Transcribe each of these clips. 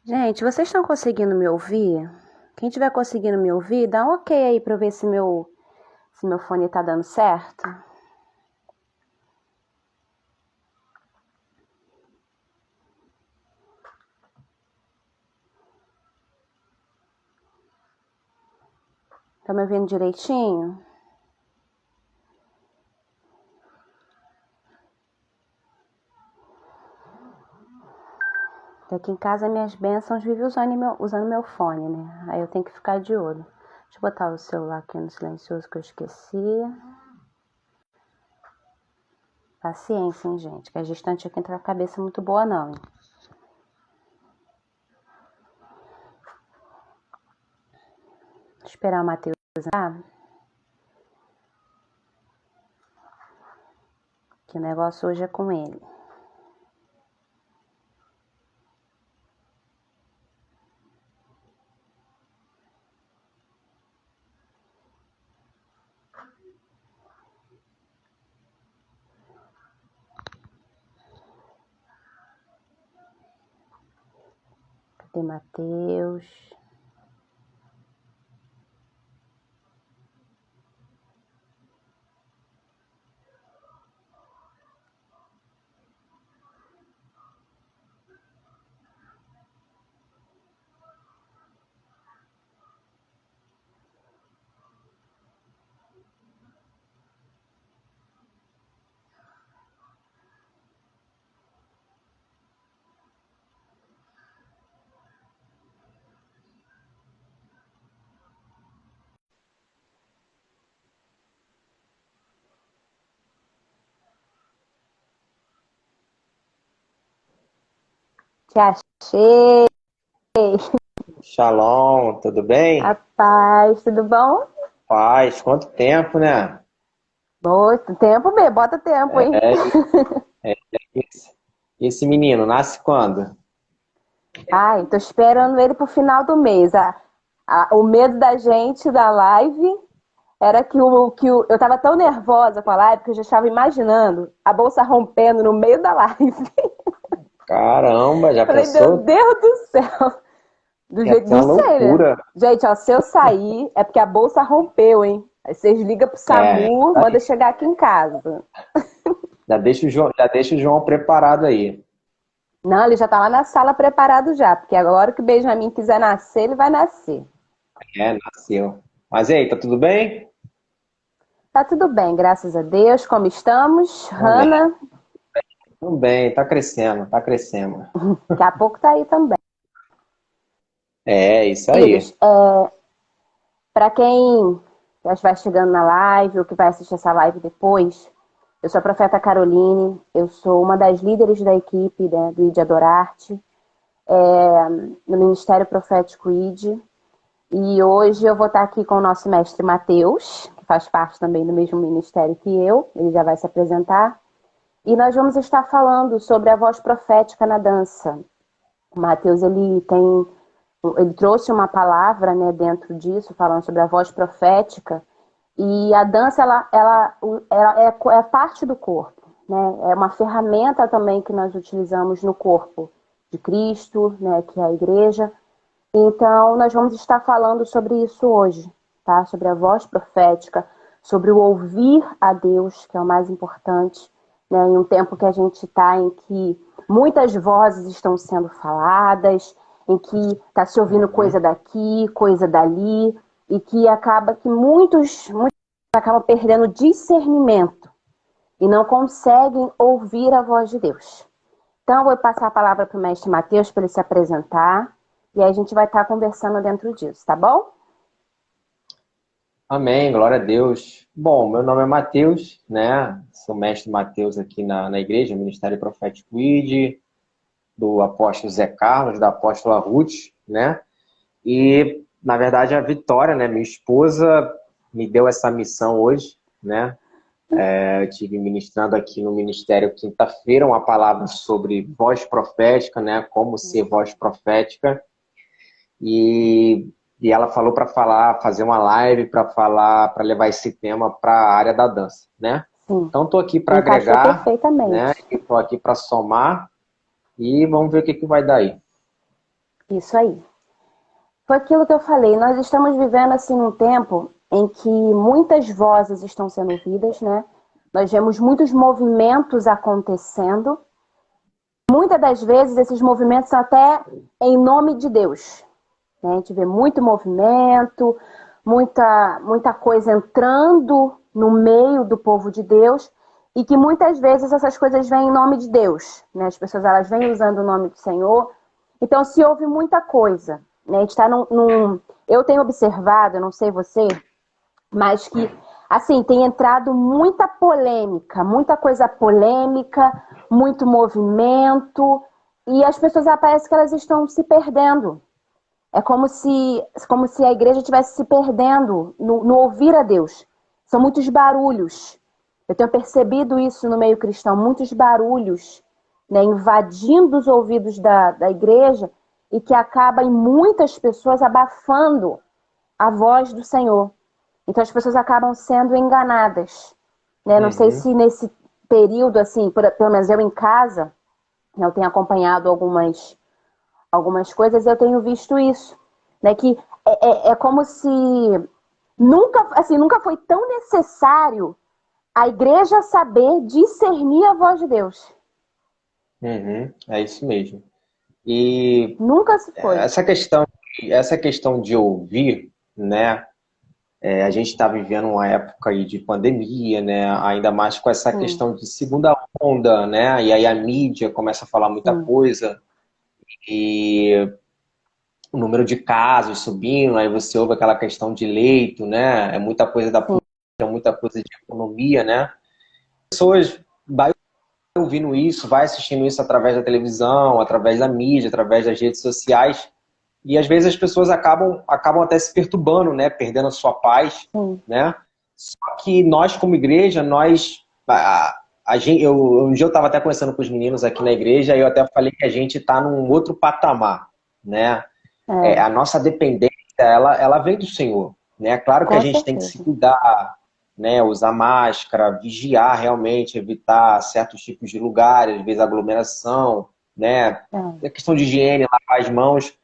Gente, vocês estão conseguindo me ouvir? Quem estiver conseguindo me ouvir, dá um ok aí para eu ver se meu fone tá dando certo. Tá me ouvindo direitinho? Aqui em casa, minhas bênçãos vivem usando meu fone, né? Aí eu tenho que ficar de olho. Deixa eu botar o celular aqui no silencioso que eu esqueci. Paciência, hein, gente? Que a gestante aqui não tá com a cabeça muito boa, não. Hein? Vou esperar o Matheus entrar. Que o negócio hoje é com ele. Cadê Matheus? Te achei! Shalom, tudo bem? Rapaz, tudo bom? Paz, quanto tempo, né? Bom, tempo mesmo, bota tempo, hein? É, esse menino nasce quando? Ai, tô esperando ele pro final do mês. O medo da gente da live era eu tava tão nervosa com a live que eu já estava imaginando a bolsa rompendo no meio da live. Caramba, já Falei, meu pensou? Deus do céu. Do Ia jeito, ser uma não sei, né? loucura. Gente, ó, se eu sair, é porque a bolsa rompeu, hein? Aí vocês ligam pro É, SAMU, manda chegar aqui em casa. já deixa o João preparado aí. Não, ele já tá lá na sala preparado já, porque agora que o Benjamin quiser nascer, ele vai nascer. É, nasceu. Mas e aí, tá tudo bem? Tá tudo bem, graças a Deus. Como estamos? Amém. Hanna, Tudo bem, tá crescendo, tá crescendo. daqui a pouco tá aí também. É, isso aí. Queridos, para quem já vai chegando na live ou que vai assistir essa live depois, eu sou a Profeta Caroline, eu sou uma das líderes da equipe, né, do ID Adorarte, no Ministério Profético ID. E hoje eu vou estar aqui com o nosso mestre Matheus, que faz parte também do mesmo ministério que eu, ele já vai se apresentar. E nós vamos estar falando sobre a voz profética na dança. O Matheus, ele trouxe uma palavra, né, dentro disso, falando sobre a voz profética. E a dança, ela é parte do corpo, né? É uma ferramenta também que nós utilizamos no corpo de Cristo, né, que é a igreja. Então, nós vamos estar falando sobre isso hoje, tá? Sobre a voz profética, sobre o ouvir a Deus, que é o mais importante, né? Em um tempo que a gente está em que muitas vozes estão sendo faladas, em que está se ouvindo coisa daqui, coisa dali, e que acaba que muitos acabam perdendo discernimento e não conseguem ouvir a voz de Deus. Então, eu vou passar a palavra para o mestre Matheus para ele se apresentar. E aí a gente vai estar conversando dentro disso, tá bom? Amém, glória a Deus. Bom, meu nome é Mateus, né? Sou mestre Mateus aqui na igreja, Ministério Profético ID, do apóstolo Zé Carlos, da apóstola Ruth, né? E, na verdade, a Vitória, né, minha esposa, me deu essa missão hoje, né? Eu estive ministrando aqui no Ministério quinta-feira uma palavra sobre voz profética, né? Como ser voz profética. E ela falou para fazer uma live para levar esse tema para a área da dança, né? Sim. Então estou aqui para Encaixou agregar, perfeitamente. né? Estou aqui para somar e vamos ver o que vai dar aí. Isso aí. Foi aquilo que eu falei, nós estamos vivendo assim num tempo em que muitas vozes estão sendo ouvidas, né? Nós vemos muitos movimentos acontecendo. Muitas das vezes esses movimentos são até em nome de Deus, né? A gente vê muito movimento, muita coisa entrando no meio do povo de Deus e que muitas vezes essas coisas vêm em nome de Deus, né? As pessoas elas vêm usando o nome do Senhor. Então se ouve muita coisa, né? A gente está eu tenho observado, não sei você, mas que assim tem entrado muita polêmica, muita coisa polêmica, muito movimento e as pessoas parece que elas estão se perdendo. É como se a igreja estivesse se perdendo no ouvir a Deus. São muitos barulhos. Eu tenho percebido isso no meio cristão, muitos barulhos, né, invadindo os ouvidos da igreja e que acaba em muitas pessoas abafando a voz do Senhor. Então as pessoas acabam sendo enganadas. Né? Não sei se nesse período, assim, pelo menos eu em casa, eu tenho acompanhado algumas coisas, eu tenho visto isso, né? Que é como se nunca foi tão necessário a igreja saber discernir a voz de Deus. É isso mesmo. E Nunca se foi. essa questão de ouvir, né? A gente está vivendo uma época aí de pandemia, né? Ainda mais com essa questão de segunda onda, né? E aí a mídia começa a falar muita coisa e o número de casos subindo, aí você ouve aquela questão de leito, né? É muita coisa da política, muita coisa de economia, né? Pessoas vai ouvindo isso, vai assistindo isso através da televisão, através da mídia, através das redes sociais. E às vezes as pessoas acabam até se perturbando, né? Perdendo a sua paz, né? Só que nós, como igreja, um dia eu estava até conversando com os meninos aqui na igreja e eu até falei que a gente está num outro patamar, né? A nossa dependência, ela vem do Senhor, né? Claro que a gente tem que se cuidar, né? Usar máscara, vigiar realmente, evitar certos tipos de lugares, às vezes aglomeração, né? A questão de higiene, lavar as mãos.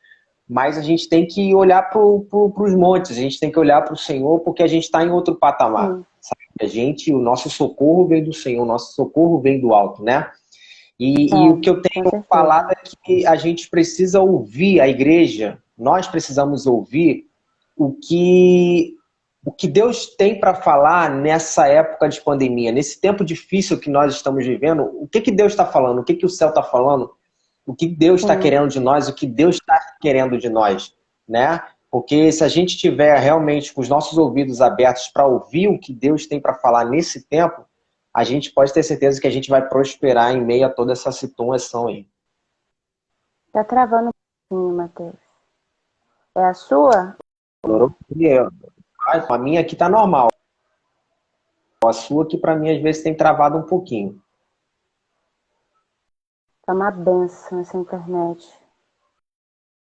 Mas a gente tem que olhar para os montes, a gente tem que olhar para o Senhor, porque a gente está em outro patamar. Sabe? O nosso socorro vem do Senhor, o nosso socorro vem do alto, né? E o que eu tenho falado é que a gente precisa ouvir a igreja, nós precisamos ouvir o que Deus tem para falar nessa época de pandemia, nesse tempo difícil que nós estamos vivendo. O que Deus está falando? O que o céu está falando? O que Deus está querendo de nós, o que Deus está querendo de nós, né? Porque se a gente tiver realmente com os nossos ouvidos abertos para ouvir o que Deus tem para falar nesse tempo, a gente pode ter certeza que a gente vai prosperar em meio a toda essa situação aí. Tá travando um pouquinho, Matheus. É a sua? A minha aqui tá normal. A sua que para mim às vezes tem travado um pouquinho. Tá uma benção essa internet.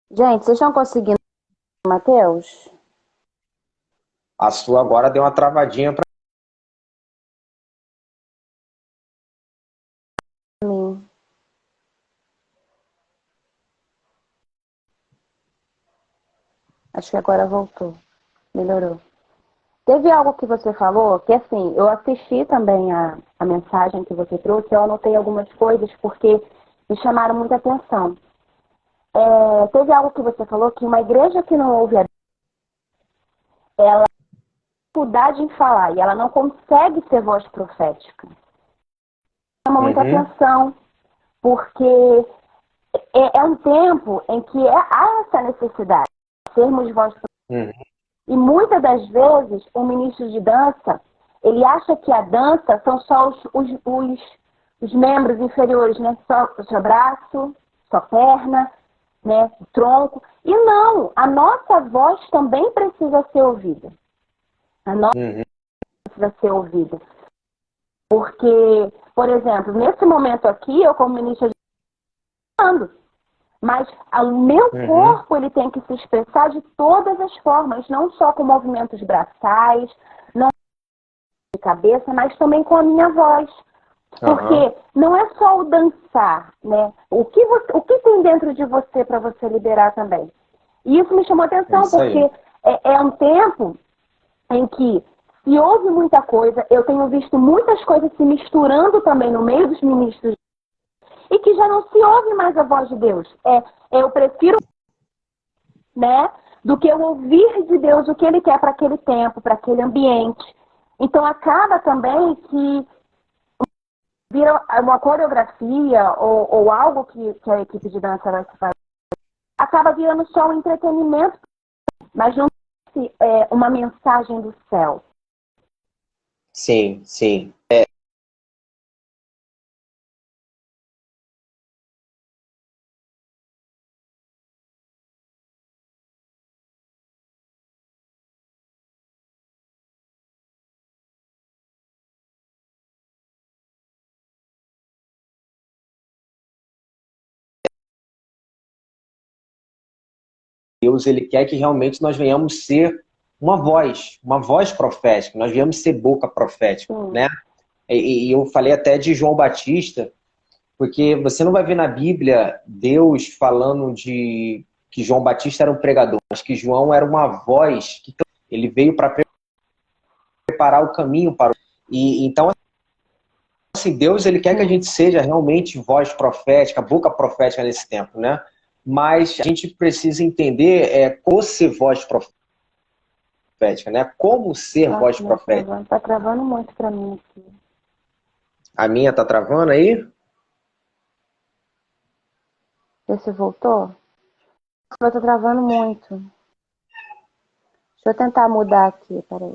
Gente, vocês estão conseguindo, Matheus? A sua agora deu uma travadinha para mim. Acho que agora voltou. Melhorou. Teve algo que você falou que, assim, eu assisti também a mensagem que você trouxe, eu anotei algumas coisas porque me chamaram muita atenção. Teve algo que você falou que uma igreja que não ouve a Deus, ela tem dificuldade em falar e ela não consegue ser voz profética. Chama muita atenção, porque é um tempo em que há essa necessidade de sermos voz profética. E muitas das vezes o ministro de dança, ele acha que a dança são só os membros inferiores, né? Só o seu braço, sua perna, né? O tronco. E não, a nossa voz também precisa ser ouvida. A nossa voz precisa ser ouvida. Porque, por exemplo, nesse momento aqui, eu como ministra de mas o meu corpo ele tem que se expressar de todas as formas, não só com movimentos braçais, não de cabeça, mas também com a minha voz. Porque não é só o dançar, né? O que tem dentro de você para você liberar também? E isso me chamou atenção, porque é um tempo em que se ouve muita coisa, eu tenho visto muitas coisas se misturando também no meio dos ministros, e que já não se ouve mais a voz de Deus. Eu prefiro, né, do que eu ouvir de Deus o que Ele quer para aquele tempo, para aquele ambiente. Então acaba também que vira uma coreografia ou algo que a equipe de dança vai fazer, acaba virando só um entretenimento, mas não é uma mensagem do céu. Sim, sim. Deus, ele quer que realmente nós venhamos ser uma voz profética, nós venhamos ser boca profética, né? E eu falei até de João Batista, porque você não vai ver na Bíblia Deus falando de que João Batista era um pregador, mas que João era uma voz, que ele veio para preparar o caminho para e então assim, Deus ele quer que a gente seja realmente voz profética, boca profética nesse tempo, né? Mas a gente precisa entender como ser voz profética, né? Como ser voz profética. Tá travando muito para mim aqui. A minha tá travando aí? Você voltou? Eu tô travando muito. Deixa eu tentar mudar aqui, peraí.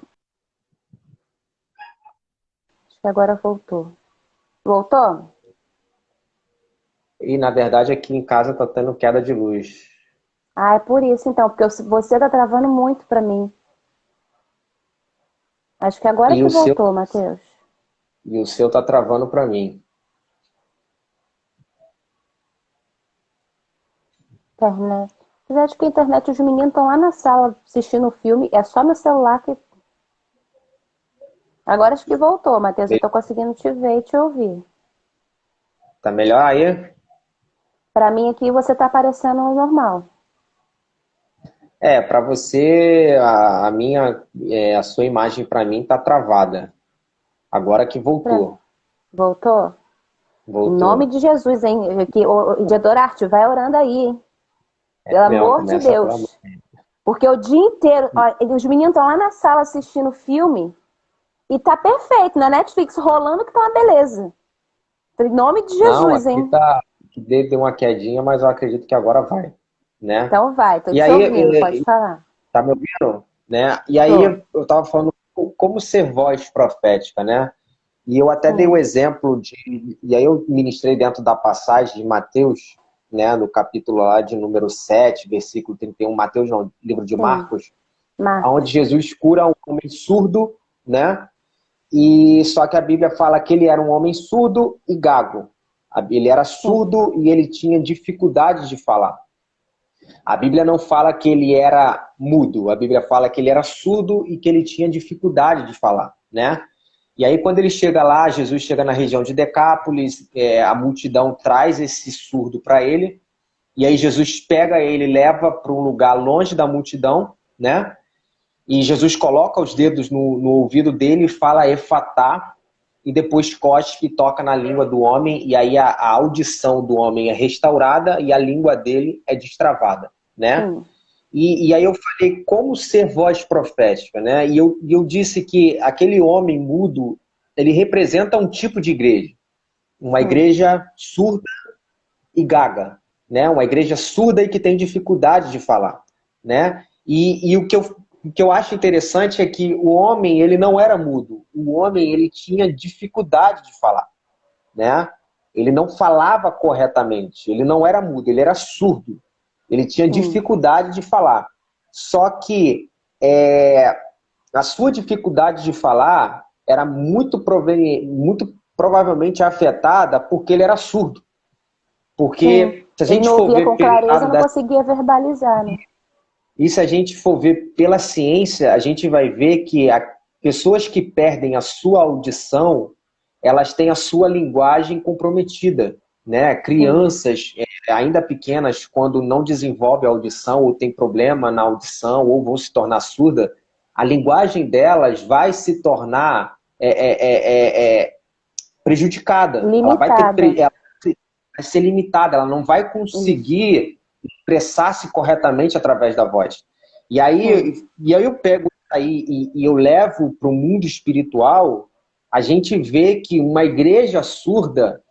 Acho que agora voltou. Voltou? E na verdade aqui em casa tá tendo queda de luz. Ah, é por isso então, porque você tá travando muito pra mim. Acho que agora que voltou, Matheus. E o seu tá travando pra mim. Internet. Mas acho que a internet, os meninos estão lá na sala assistindo o filme, é só meu celular que... Agora acho que voltou, Matheus, eu tô conseguindo te ver e te ouvir. Tá melhor aí? Pra mim aqui você tá aparecendo normal. Para você, a sua imagem para mim tá travada. Agora que voltou. Voltou? Voltou. Em nome de Jesus, hein? De Adorarte, vai orando aí, hein? Pelo amor de Deus. Porque o dia inteiro, os meninos estão lá na sala assistindo filme e tá perfeito, na Netflix rolando que tá uma beleza. Em nome de Jesus, não, hein? Aqui deu uma quedinha, mas eu acredito que agora vai, né? Então vai, tô te ouvindo, pode falar. Tá me ouvindo? Né? E aí eu tava falando como ser voz profética, né? E eu até dei o exemplo e aí eu ministrei dentro da passagem de Mateus, né, no capítulo lá de número 7, versículo 31, Mateus não, livro de Marcos, onde Jesus cura um homem surdo, né? E só que a Bíblia fala que ele era um homem surdo e gago. Ele era surdo e ele tinha dificuldade de falar. A Bíblia não fala que ele era mudo, a Bíblia fala que ele era surdo e que ele tinha dificuldade de falar, né? E aí quando ele chega lá, Jesus chega na região de Decápolis, a multidão traz esse surdo para ele, e aí Jesus pega ele, leva para um lugar longe da multidão, né? E Jesus coloca os dedos no ouvido dele e fala efatá, e depois cospe e toca na língua do homem, e aí a audição do homem é restaurada e a língua dele é destravada, né? E aí eu falei como ser voz profética, né? E eu disse que aquele homem mudo, ele representa um tipo de igreja. Uma igreja surda e gaga, né? Uma igreja surda e que tem dificuldade de falar, né? E o que eu acho interessante é que o homem, ele não era mudo. O homem, ele tinha dificuldade de falar, né? Ele não falava corretamente. Ele não era mudo, ele era surdo. Ele tinha dificuldade de falar. Só que a sua dificuldade de falar era muito provavelmente afetada porque ele era surdo. Porque Sim. se a Ele gente não for ouvia ver com pelo clareza, lado não da... conseguia verbalizar, né? E se a gente for ver pela ciência, a gente vai ver que pessoas que perdem a sua audição, elas têm a sua linguagem comprometida, né? Crianças ainda pequenas, quando não desenvolvem a audição ou tem problema na audição ou vão se tornar surda, a linguagem delas vai se tornar prejudicada. Ela vai Limitada. ela vai ser limitada, ela não vai Isso. conseguir expressar-se corretamente através da voz. E aí, Sim. eu pego aí e eu levo para o mundo espiritual, a gente vê que uma igreja surda,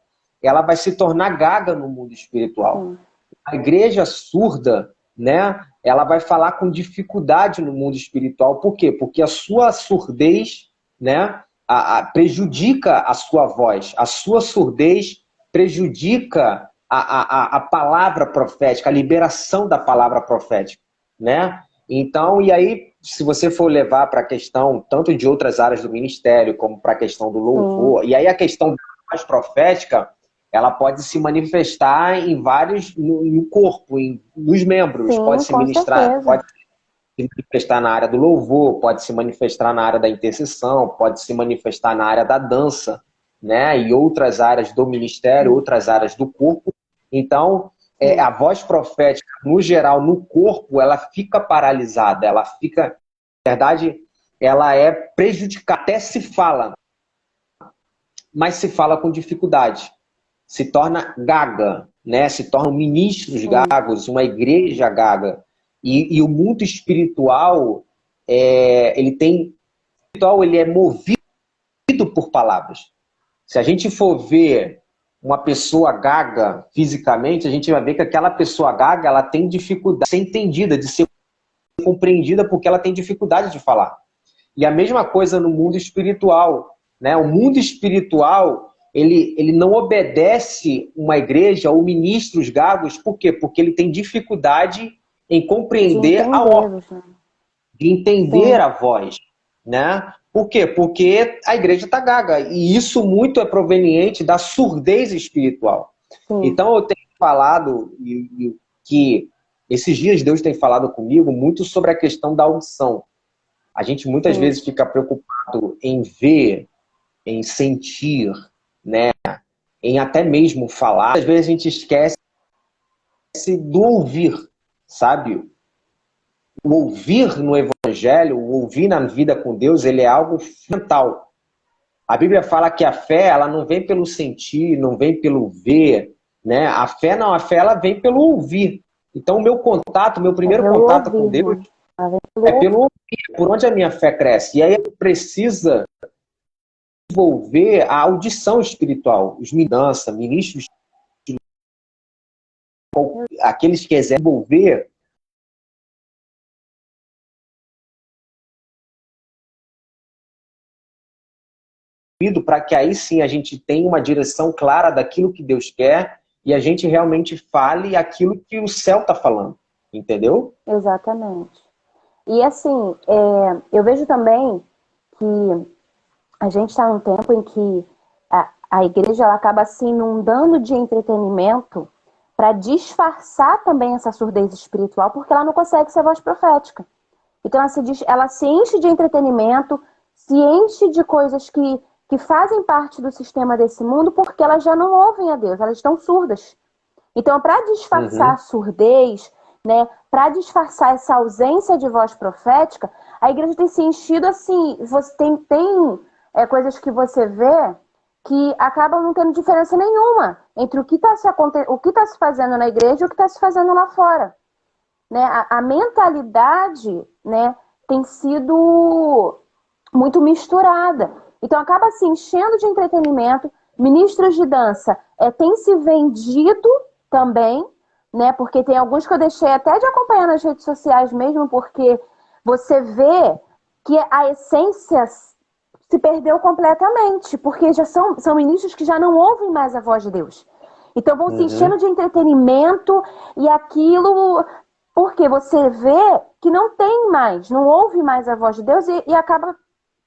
ela vai se tornar gaga no mundo espiritual. Sim. A igreja surda, né, ela vai falar com dificuldade no mundo espiritual. Por quê? Porque a sua surdez, né, prejudica a sua voz. A sua surdez prejudica a palavra profética, a liberação da palavra profética, né? Então, e aí, se você for levar para a questão tanto de outras áreas do ministério, como para a questão do louvor, e aí a questão da voz profética, ela pode se manifestar em vários, no corpo, nos membros, pode Sim, se com ministrar, certeza. pode se manifestar na área do louvor, pode se manifestar na área da intercessão, pode se manifestar na área da dança, né? E outras áreas do ministério, Sim. outras áreas do corpo. Então, Sim. a voz profética, no geral, no corpo, ela fica paralisada, ela fica, na verdade, ela é prejudicada, até se fala, mas se fala com dificuldade. Se torna gaga, né? Se tornam ministros Sim. gagos, uma igreja gaga. E o mundo espiritual, ele é movido por palavras. Se a gente for ver uma pessoa gaga fisicamente, a gente vai ver que aquela pessoa gaga, ela tem dificuldade de ser entendida, de ser compreendida, porque ela tem dificuldade de falar. E a mesma coisa no mundo espiritual, né? O mundo espiritual, ele não obedece uma igreja ou ministros gagos, por quê? Porque ele tem dificuldade em De compreender a ordem, entendê-los, né? de entender Sim. a voz, né? Por quê? Porque a igreja está gaga, e isso muito é proveniente da surdez espiritual. Sim. Então eu tenho falado que esses dias Deus tem falado comigo muito sobre a questão da audição. A gente muitas Sim. vezes fica preocupado em ver, em sentir, né? Em até mesmo falar. Às vezes a gente esquece do ouvir, sabe? O ouvir no evangelho, o ouvir na vida com Deus, ele é algo fundamental. A Bíblia fala que a fé, ela não vem pelo sentir, não vem pelo ver, né? A fé não, a fé ela vem pelo ouvir. Então o meu contato, meu É primeiro pelo contato com ouvir, Deus né? Ela vem é pelo pelo ouvir, por onde a minha fé cresce. E aí precisa desenvolver a audição espiritual. Os dança, ministros, aqueles que exercem desenvolver para que aí sim a gente tenha uma direção clara daquilo que Deus quer e a gente realmente fale aquilo que o céu está falando. Entendeu? Exatamente. E assim, eu vejo também que a gente está num tempo em que a igreja ela acaba se inundando de entretenimento para disfarçar também essa surdez espiritual, porque ela não consegue ser voz profética. Então ela se enche de entretenimento, se enche de coisas que fazem parte do sistema desse mundo, porque elas já não ouvem a Deus, elas estão surdas. Então, para disfarçar a Uhum. surdez, né, para disfarçar essa ausência de voz profética, a igreja tem se enchido assim. Você tem coisas que você vê que acabam não tendo diferença nenhuma entre o que está se fazendo na igreja e o que está se fazendo lá fora. Né? A mentalidade, né, tem sido muito misturada. Então acaba se enchendo de entretenimento. Ministros de dança têm se vendido também, né? Porque tem alguns que eu deixei até de acompanhar nas redes sociais mesmo, porque você vê que a essência se perdeu completamente, porque já são ministros que já não ouvem mais a voz de Deus. Então vão se enchendo Uhum. de entretenimento e aquilo, porque você vê que não tem mais, não ouve mais a voz de Deus e acaba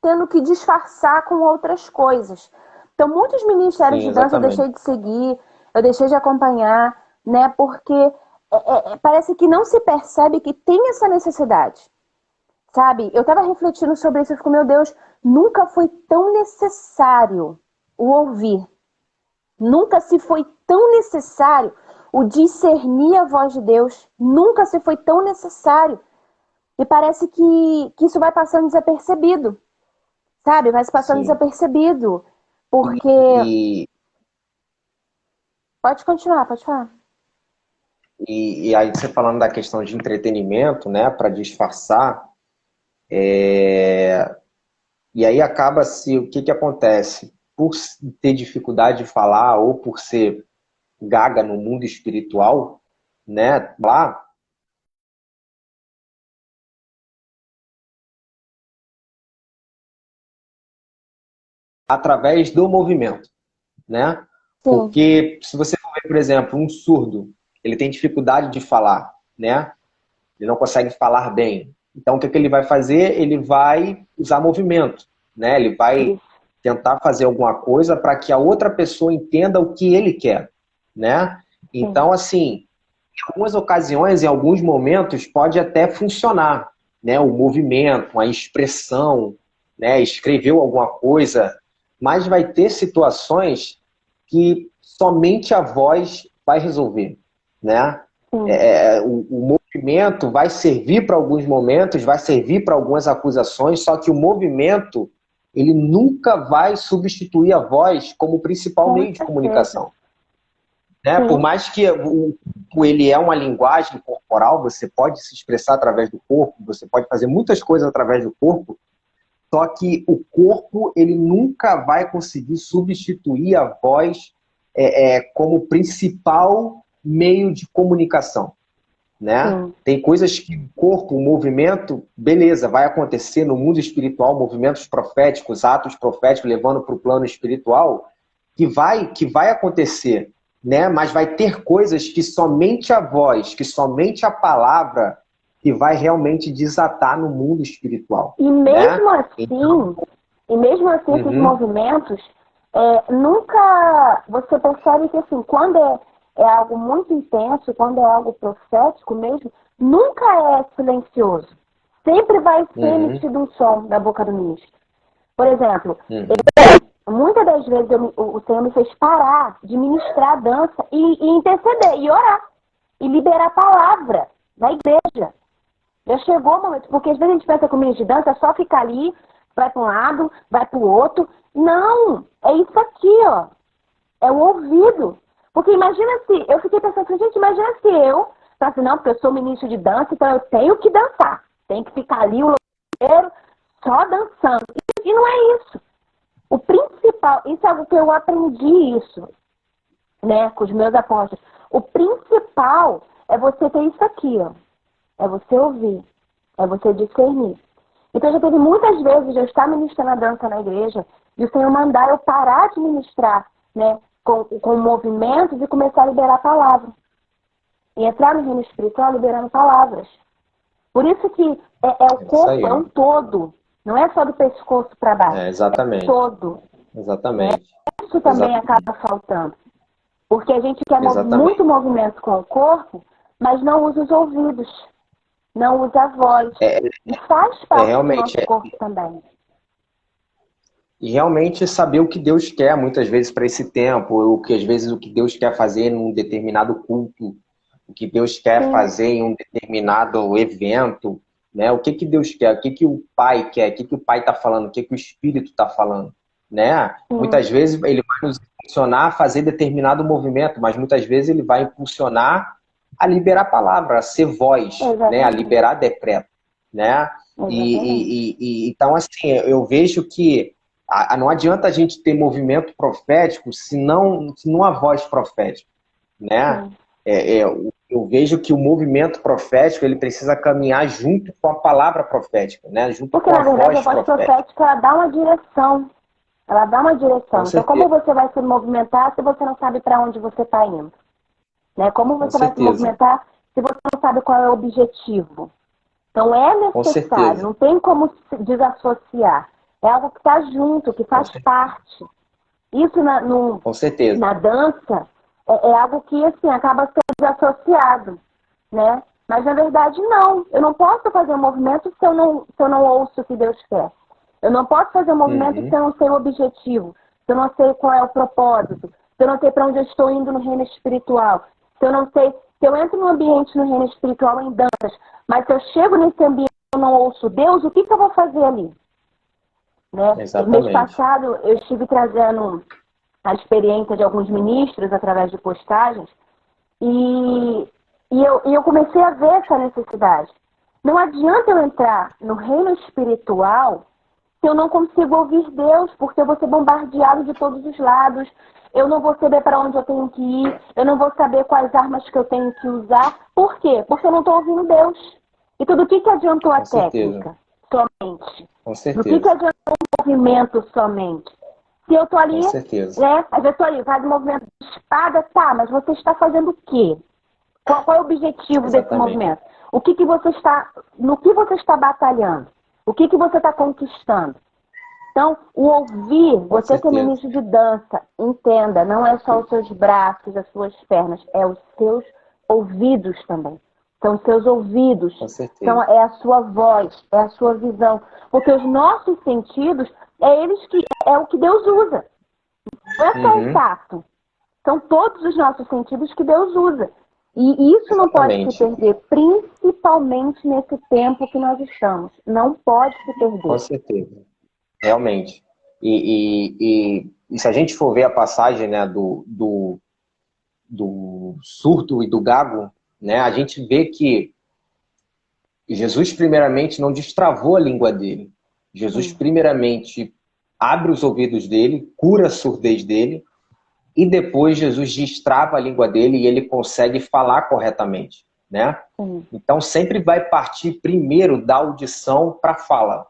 tendo que disfarçar com outras coisas. Então, muitos ministérios Sim, de dança eu exatamente. deixei de seguir, eu deixei de acompanhar, né? Porque parece que não se percebe que tem essa necessidade, sabe? Eu estava refletindo sobre isso e fico, meu Deus, nunca foi tão necessário o ouvir. Nunca se foi tão necessário o discernir a voz de Deus. Nunca se foi tão necessário. E parece que isso vai passando desapercebido, sabe? Vai se passando Sim. desapercebido. Porque... E, Pode continuar, pode falar. e aí você falando da questão de entretenimento, né, para disfarçar, e aí acaba-se, o que que acontece? Por ter dificuldade de falar ou por ser gaga no mundo espiritual, né, lá, através do movimento, né? Sim, Porque se você for ver, por exemplo, um surdo, ele tem dificuldade de falar, né? Ele não consegue falar bem. Então, o que que ele vai fazer? Ele vai usar movimento, né? Ele vai isso. tentar fazer alguma coisa para que a outra pessoa entenda o que ele quer, né? Sim. Então, assim, em algumas ocasiões, em alguns momentos, pode até funcionar, né? O movimento, a expressão, né? Escreveu alguma coisa, mas vai ter situações que somente a voz vai resolver, né? Sim. O movimento vai servir para alguns momentos, vai servir para algumas acusações, só que o movimento ele nunca vai substituir a voz como principal Com meio de certeza. comunicação, né? Por Sim. mais que ele é uma linguagem corporal, você pode se expressar através do corpo, você pode fazer muitas coisas através do corpo, só que o corpo ele nunca vai conseguir substituir a voz como principal meio de comunicação, né? Sim. Tem coisas que o corpo, o movimento, beleza, vai acontecer no mundo espiritual, movimentos proféticos, atos proféticos levando para o plano espiritual, que vai acontecer, né? Mas vai ter coisas que somente a voz, que somente a palavra que vai realmente desatar no mundo espiritual, E né? mesmo Então, assim, esses uhum, movimentos, nunca você percebe que assim, quando é algo muito intenso, quando é algo profético mesmo, nunca é silencioso. Sempre vai ser uhum, emitido um som da boca do ministro. Por exemplo, uhum, muitas das vezes o Senhor me fez parar de ministrar a dança e interceder, e orar, e liberar a palavra na igreja. Já chegou o momento, porque às vezes a gente pensa que o ministro de dança é só ficar ali, vai para um lado, vai para o outro. Não, é isso aqui, ó. É o ouvido. Porque imagina se, eu fiquei pensando assim, gente, imagina se eu, assim, não, porque eu sou ministro de dança, então eu tenho que dançar. Tem que ficar ali o inteiro só dançando. E não é isso. O principal, isso é algo que eu aprendi isso, né, com os meus apóstolos. O principal é você ter isso aqui, ó. É você ouvir, é você discernir. Então já teve muitas vezes eu estar ministrando a dança na igreja e o Senhor mandar eu parar de ministrar, né, com movimentos e começar a liberar a palavra. E entrar no reino espiritual liberando palavras. Por isso que o é isso corpo, é aí. um todo. Não é só do pescoço para baixo. É Exatamente, todo. Né? exatamente, Isso também exatamente, acaba faltando. Porque a gente quer muito exatamente. movimento com o corpo, mas não usa os ouvidos. Não usa a voz. É, E faz é parte do realmente, nosso corpo também. e realmente saber o que Deus quer muitas vezes para esse tempo, o que às vezes o que Deus quer fazer num determinado culto, o que Deus quer Sim, fazer em um determinado evento, né? O que que Deus quer, o que que o Pai quer, o que que o Pai está falando, o que que o Espírito está falando, né? sim, Muitas vezes ele vai nos impulsionar a fazer determinado movimento, mas muitas vezes ele vai impulsionar a liberar a palavra, a ser voz, né? A exatamente. liberar decreto, né? Exatamente. Então, assim, eu vejo que não adianta a gente ter movimento profético se não há voz profética, né? Sim. Eu vejo que o movimento profético ele precisa caminhar junto com a palavra profética, né? Junto Porque, com a na verdade, a voz voz profética. profética, ela dá uma direção. Ela dá uma Com direção. Então, como certeza, você vai se movimentar se você não sabe para onde você está indo? Né? Como com você vai se certeza, movimentar se você não sabe qual é o objetivo? Então, é com necessário. certeza. Não tem como se desassociar. É algo que está junto, que faz parte. Isso Com certeza. na dança é algo que assim, acaba sendo associado, né? Mas na verdade não. Eu não posso fazer um movimento se eu não ouço o que Deus quer. Eu não posso fazer um movimento se eu não sei o objetivo, se eu não sei qual é o propósito, se eu não sei para onde eu estou indo no reino espiritual, se eu não sei, se eu entro num ambiente no reino espiritual em danças, mas se eu chego nesse ambiente e eu não ouço Deus, o que eu vou fazer ali? Né? No mês Exatamente. passado, eu estive trazendo a experiência de alguns ministros através de postagens e eu comecei a ver essa necessidade. Não adianta eu entrar no reino espiritual se eu não consigo ouvir Deus, porque eu vou ser bombardeado de todos os lados, eu não vou saber para onde eu tenho que ir, eu não vou saber quais armas que eu tenho que usar. Por quê? Porque eu não estou ouvindo Deus. E tudo o que adiantou a Com certeza. técnica somente? Com Do que certeza. adiantou o movimento somente? Se eu estou ali, Com certeza. né? Às vezes eu estou ali, faz o movimento de espada, tá, mas você está fazendo o quê? Qual é o objetivo desse Exatamente. movimento? No que você está batalhando? O que você está conquistando? Então, o ouvir, Com você que é certeza. ministro de dança, entenda, não é só os seus braços, as suas pernas, é os seus ouvidos também. São os seus ouvidos, Com certeza. é a sua voz, é a sua visão. Porque os nossos sentidos, é o que Deus usa. Não é só o tato. São todos os nossos sentidos que Deus usa. E isso não pode se Exatamente. perder, principalmente nesse tempo que nós estamos. Não pode se Com perder. certeza. Realmente. E se a gente for ver a passagem, né, do surdo e do gago, né, a gente vê que Jesus primeiramente não destravou a língua dele. Jesus primeiramente abre os ouvidos dele, cura a surdez dele, e depois Jesus destrava a língua dele e ele consegue falar corretamente, né? Então sempre vai partir primeiro da audição para a fala.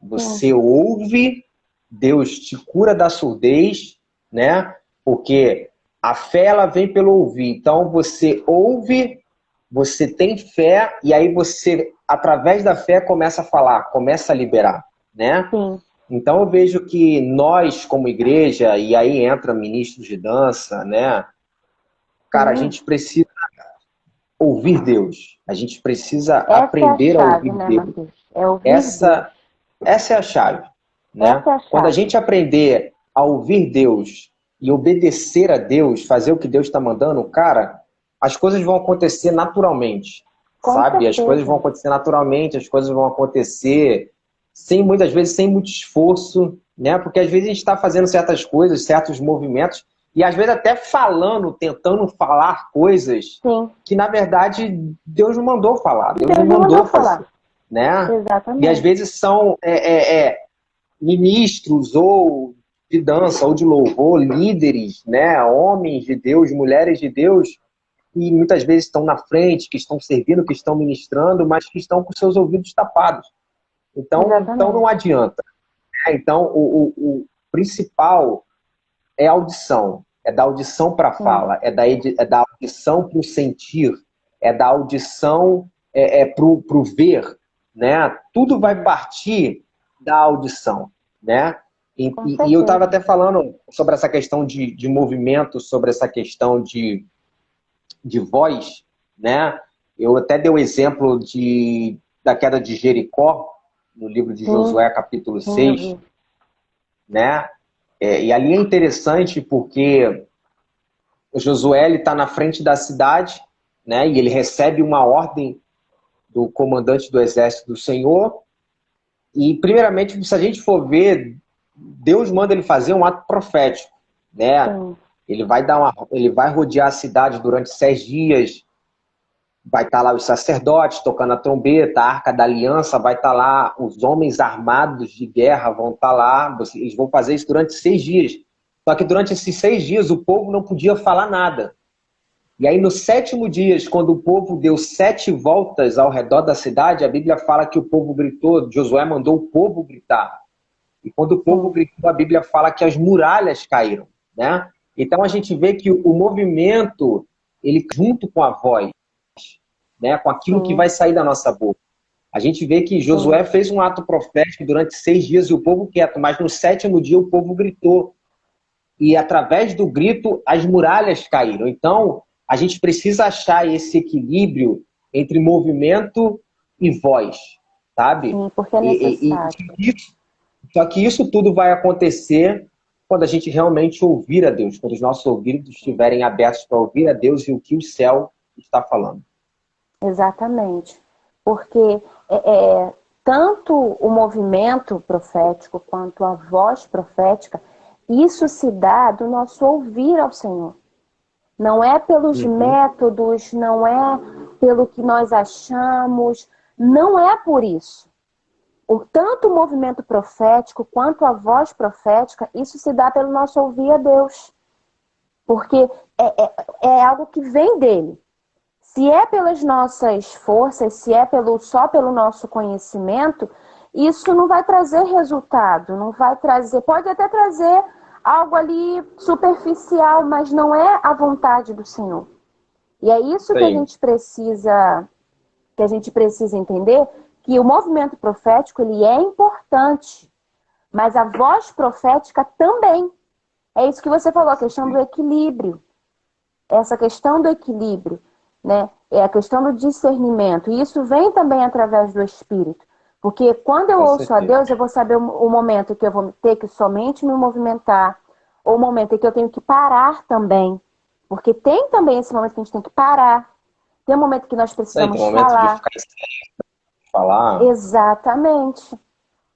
Você ouve, Deus te cura da surdez, né? Porque a fé ela vem pelo ouvir. Então você ouve, você tem fé e aí você, através da fé, começa a falar, começa a liberar, né? Sim. Então eu vejo que nós, como igreja, e aí entra ministros de dança, né? Cara, a gente precisa ouvir Deus. A gente precisa Essa é a aprender a chave, ouvir né, Deus. Matheus? É ouvir Deus. Essa é a chave, né? Essa é a Quando a chave. gente aprender a ouvir Deus e obedecer a Deus, fazer o que Deus está mandando, cara, as coisas vão acontecer naturalmente, Com sabe? As certeza. coisas vão acontecer naturalmente, as coisas vão acontecer muitas vezes sem muito esforço, né? Porque às vezes a gente está fazendo certas coisas, certos movimentos, e às vezes até falando, tentando falar coisas Sim. que na verdade Deus não mandou falar, Deus não Deus não mandou mandou fazer, falar. né? Exatamente. E às vezes são ministros ou de dança ou de louvor, líderes, né? Homens de Deus, mulheres de Deus, que muitas vezes estão na frente, que estão servindo, que estão ministrando, mas que estão com seus ouvidos tapados. Então não adianta. Né? Então, o principal é a audição. É da audição para a fala, é da audição para o sentir, é da audição para o ver. Né? Tudo vai partir da audição. Né? E eu estava até falando sobre essa questão de movimento, sobre essa questão de voz. Né? Eu até dei o exemplo da queda de Jericó, no livro de Josué, capítulo 6, né? E ali é interessante porque o Josué está na frente da cidade, né? E ele recebe uma ordem do comandante do exército do Senhor. E, primeiramente, se a gente for ver, Deus manda ele fazer um ato profético, né? Ele vai rodear a cidade durante 6 dias. Vai estar lá os sacerdotes tocando a trombeta, a Arca da Aliança, vai estar lá os homens armados de guerra, vão estar lá, eles vão fazer isso durante 6 dias. Só que durante esses 6 dias o povo não podia falar nada. E aí no 7º dia, quando o povo deu 7 voltas ao redor da cidade, a Bíblia fala que o povo gritou, Josué mandou o povo gritar. E quando o povo gritou, a Bíblia fala que as muralhas caíram. Né? Então a gente vê que o movimento, ele junto com a voz, né, com aquilo que vai sair da nossa boca. A gente vê que Josué fez um ato profético durante 6 dias e o povo quieto, mas no 7º dia o povo gritou. E através do grito, as muralhas caíram. Então, a gente precisa achar esse equilíbrio entre movimento e voz, sabe? Sim, porque é necessário. Só que isso tudo vai acontecer quando a gente realmente ouvir a Deus, quando os nossos ouvidos estiverem abertos para ouvir a Deus e o que o céu está falando. Exatamente. Porque tanto o movimento profético quanto a voz profética, isso se dá do nosso ouvir ao Senhor. Não é pelos métodos, não é pelo que nós achamos, não é por isso. Tanto o movimento profético quanto a voz profética, isso se dá pelo nosso ouvir a Deus. Porque é algo que vem dele. Se é pelas nossas forças, se é só pelo nosso conhecimento, isso não vai trazer resultado, não vai trazer, pode até trazer algo ali superficial, mas não é a vontade do Senhor. E é isso que a gente precisa entender, que o movimento profético ele é importante, mas a voz profética também. É isso que você falou, a questão do equilíbrio. Essa questão do equilíbrio, né? É a questão do discernimento. E isso vem também através do Espírito. Porque quando eu ouço a Deus, eu vou saber o momento que eu vou ter que somente me movimentar, ou o momento em que eu tenho que parar também. Porque tem também esse momento que a gente tem que parar. Tem um momento que nós precisamos tem um momento falar. de ficar em silêncio, falar. Exatamente.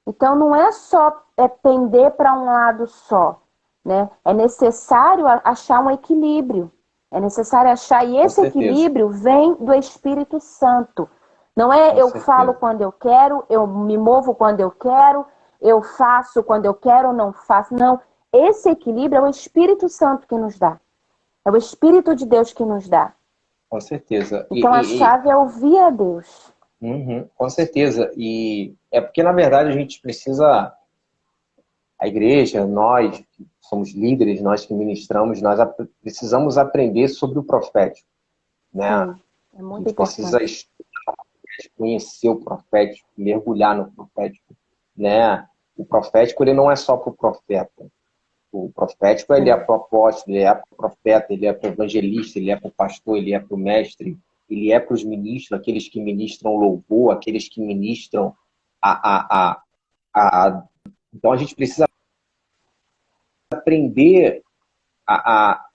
Então não é só pender para um lado só, né? É necessário achar um equilíbrio. É necessário achar, e esse equilíbrio vem do Espírito Santo. Não é eu falo quando eu quero, eu me movo quando eu quero, eu faço quando eu quero ou não faço. Não, esse equilíbrio é o Espírito Santo que nos dá. É o Espírito de Deus que nos dá. Com certeza. Então a chave é ouvir a Deus. Com certeza. E é porque, na verdade, a gente precisa... A igreja, nós que somos líderes, nós que ministramos, nós precisamos aprender sobre o profético, né? Sim, é muito a gente importante. precisa estudar, conhecer o profético, mergulhar no profético, né? O profético, ele não é só para o profeta. O profético, ele é para o apóstolo, ele é para o profeta, ele é para o evangelista, ele é para o pastor, ele é para o mestre, ele é para os ministros, aqueles que ministram louvor, aqueles que ministram Então, a gente precisa aprender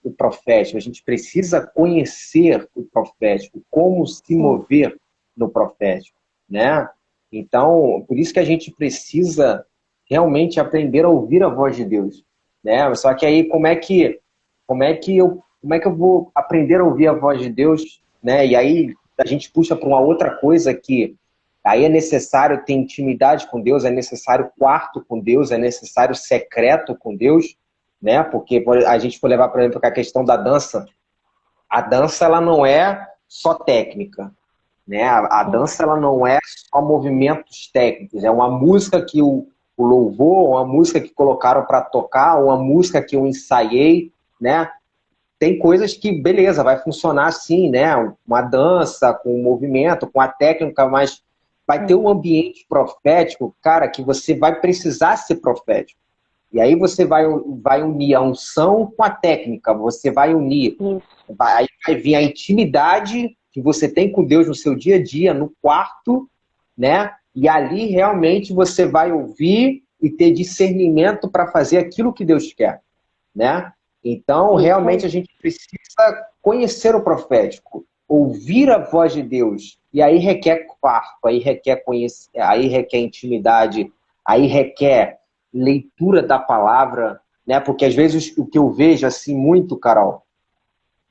o profético, a gente precisa conhecer o profético, como se mover no profético, né? Então, por isso que a gente precisa realmente aprender a ouvir a voz de Deus, né? Só que aí, como é que eu vou aprender a ouvir a voz de Deus, né? E aí a gente puxa para uma outra coisa que aí é necessário ter intimidade com Deus, é necessário quarto com Deus, é necessário secreto com Deus, né? Porque a gente for levar, por exemplo, a questão da dança, a dança ela não é só técnica, né? A dança ela não é só movimentos técnicos, é uma música que o louvor, uma música que colocaram para tocar, uma música que eu ensaiei, né? Tem coisas que, beleza, vai funcionar assim, né? Uma dança com movimento, com a técnica, mas vai ter um ambiente profético, cara, que você vai precisar ser profético. E aí você vai unir a unção com a técnica, você vai unir, aí vai vir a intimidade que você tem com Deus no seu dia a dia, no quarto, né? E ali realmente você vai ouvir e ter discernimento para fazer aquilo que Deus quer, né? Então, realmente a gente precisa conhecer o profético, ouvir a voz de Deus, e aí requer quarto, aí requer conhecer, aí requer intimidade, aí requer leitura da palavra, né? Porque às vezes o que eu vejo assim muito, Carol,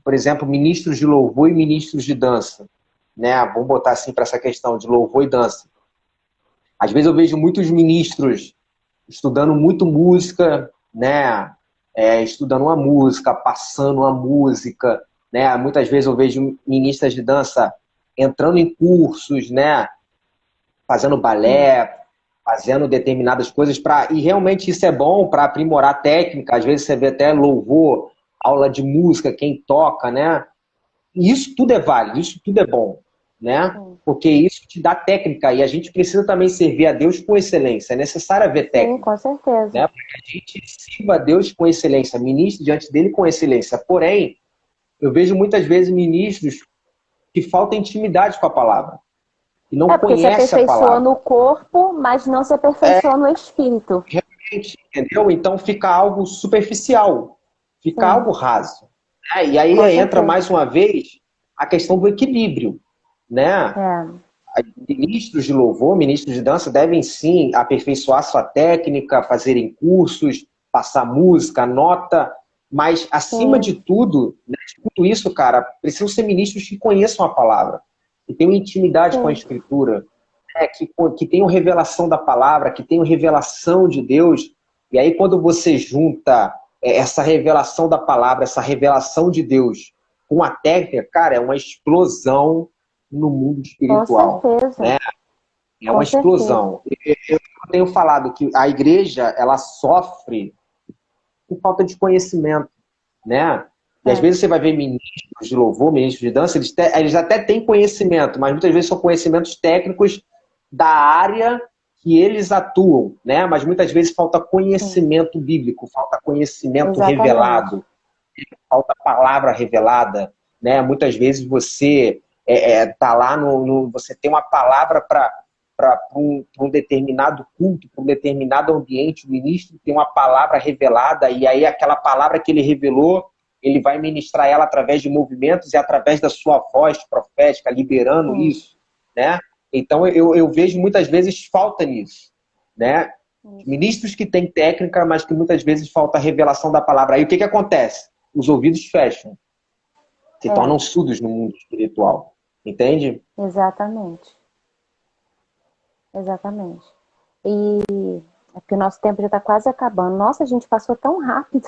por exemplo, ministros de louvor e ministros de dança, né? Vamos botar assim para essa questão de louvor e dança. Às vezes eu vejo muitos ministros estudando muito música, né? Estudando uma música, passando uma música, né? Muitas vezes eu vejo ministras de dança entrando em cursos, né? Fazendo balé, fazendo determinadas coisas e realmente isso é bom para aprimorar a técnica. Às vezes você vê até louvor, aula de música, quem toca, né? E isso tudo é válido, isso tudo é bom, né? Sim. Porque isso te dá técnica e a gente precisa também servir a Deus com excelência. É necessário haver Sim, técnica, com certeza. né? Para que a gente sirva a Deus com excelência, ministre diante dele com excelência. Porém, eu vejo muitas vezes ministros que faltam intimidade com a palavra e não Porque se conhece a aperfeiçoa palavra. no corpo, mas não se aperfeiçoa no espírito. Realmente, entendeu? Então fica algo superficial, fica Sim, algo raso, né? E aí com entra certeza. mais uma vez a questão do equilíbrio, né? É, Ministros de louvor, ministros de dança devem sim aperfeiçoar sua técnica, fazerem cursos, passar música, nota, mas acima de sim, tudo, né, de tudo isso, cara, precisam ser ministros que conheçam a palavra, que tenham intimidade com a sim. escritura, né, que tenham revelação da palavra, que tenham revelação de Deus. E aí quando você junta essa revelação da palavra, essa revelação de Deus com a técnica, cara, é uma explosão no mundo Com espiritual, certeza. né? É uma Com certeza. explosão. Eu tenho falado que a igreja, ela sofre por falta de conhecimento, né? E às É, vezes você vai ver ministros de louvor, ministros de dança, eles até têm conhecimento, mas muitas vezes são conhecimentos técnicos da área que eles atuam, né? Mas muitas vezes falta sim. conhecimento bíblico, falta conhecimento Exatamente. revelado, falta palavra revelada, né? Muitas vezes você tá lá você tem uma palavra para um determinado culto, para um determinado ambiente, o ministro tem uma palavra revelada e aí aquela palavra que ele revelou, ele vai ministrar ela através de movimentos e através da sua voz profética, liberando Sim. isso, né? Então eu vejo muitas vezes falta nisso, né? Isso. Ministros que têm técnica, mas que muitas vezes falta a revelação da palavra. Aí o que que acontece? Os ouvidos fecham, se É, tornam surdos no mundo espiritual. Entende? exatamente. Exatamente. E é porque o nosso tempo já está quase acabando. Nossa, a gente passou tão rápido.